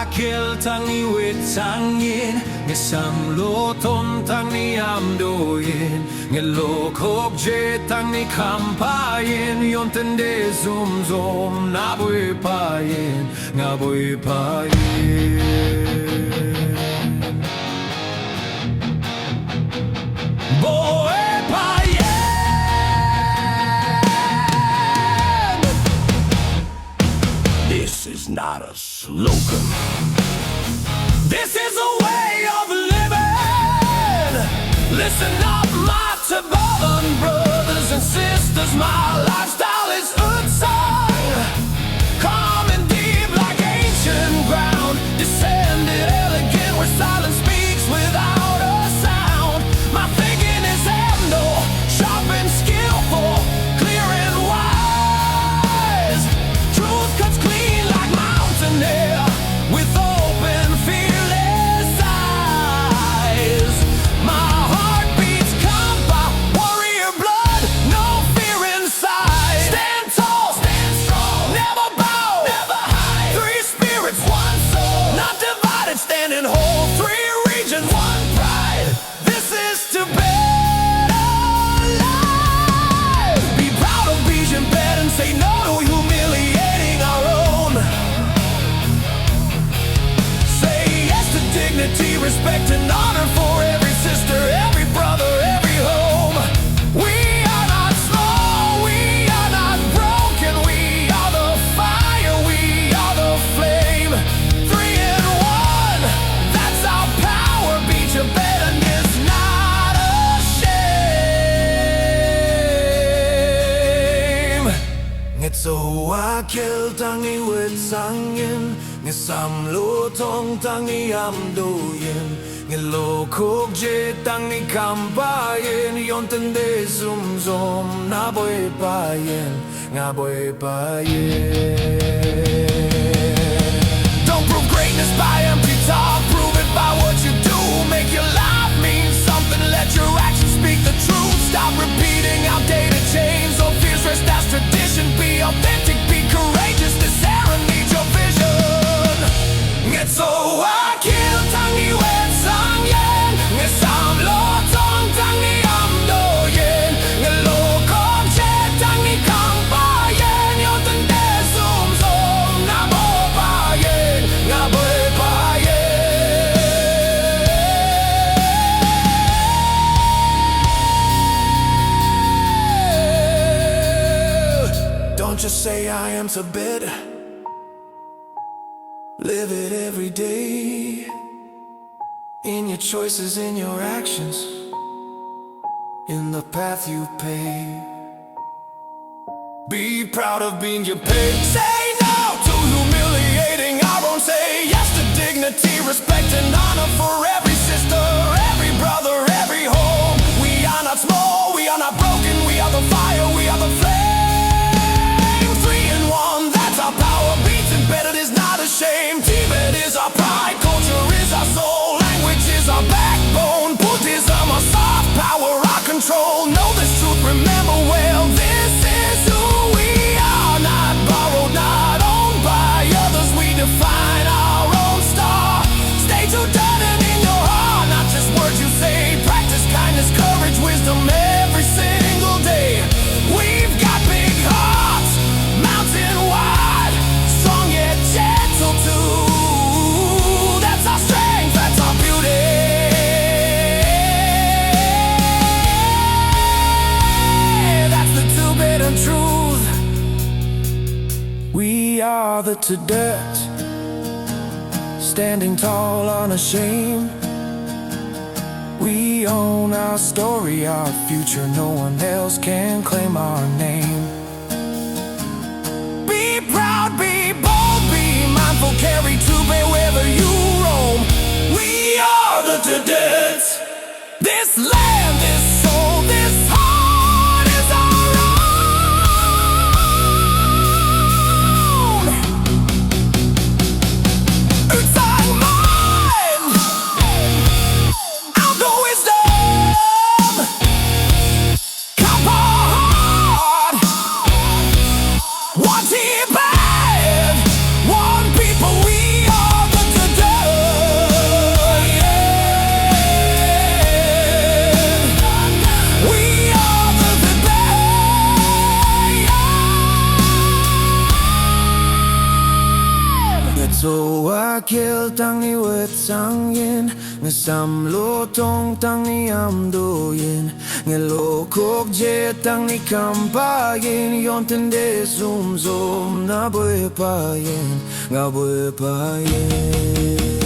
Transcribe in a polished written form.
wakil tangi witangin ngesam loton tangi amdoyin ngelokok je tangi kampayin yontende zum zum naboy payin ngaboy payin boy payin. This is not a slogan. This is a way of living. Listen up, my Tibetan brothers and sisters. My lifestyle is unsung. Calm and deep like ancient ground. Descended elegant where silence speaks without a sound. My thinking is endo, sharp and skillful, clear and wise. Truth cuts clean like mountain air with open, fearless eyes. My heart beats kampa, warrior blood, no fear inside. Stand tall, stand strong, never bow, never hide. Three spirits, one soul, not divided, standing whole. Three regions, one pride. This is Tibet alive. Be proud of Bijan bed and say no to humiliating our own. Say yes to dignity, respect and honor for every sister, every brother, every home. We are not small, we are not broken. We are the fire, we are the flame. 3 in 1, that's our power. Beat your bed and is not a shame. It's a wakil tangi wit sangin ngesam lotong tangi amdoyin ngelokok je tangi kampayin yontende zum zum naboy payin ngaboy payin. Don't prove greatness by empty talk, prove it by what you do. Make your life mean something, let your actions speak the truth. Stop repeating outdated chains or fears, rest as tradition. Be authentic, be courageous, this era needs your vision. Ngetso wakil tangi wet sangyen ngesam lotong tangi amdoyen ngelokok je tangi kampayen yontende zum zum nabo payen ngaboy payen. Don't just say I am Tibet, live it every day. In your choices, in your actions, in the path you pave. Be proud of being your page. Say no to humiliating our own. Say yes to dignity, respect and honor for every sister, every brother, every home. We are not small, we are not broken. We are the fire, we are the flame. 3 in 1, that's our power. Beats embedded is not a shame. Tibet is our pride, culture is our soul, language is our backbone. Buddhism, our soft power, our control. Know this truth, remember well, this is who we are. Not borrowed, not owned by others. We define our own star. Stay true, done and in your heart, not just words you say. Practice kindness, courage, wisdom every single day. We've got big hearts, mountain wide, strong yet gentle too. That's our strength, that's our beauty. That's the Tibetan truth. We are the Tibet, standing tall, unashamed. We own our story, our future. No one else can claim our name. Be proud, be bold, be mindful, carry Tibet wherever you roam. We are the Tibets. This land, this soul, this heart is our own. It's our mind, out the wisdom, Kampa heart. One Tibet, one people, we are the kill tang ni wet sang yin nga sam lo tong tang ni am do yin nga lo kok je tang ni kam pa yin yon ten de zoom zoom na boy pa yin nga boy pa yin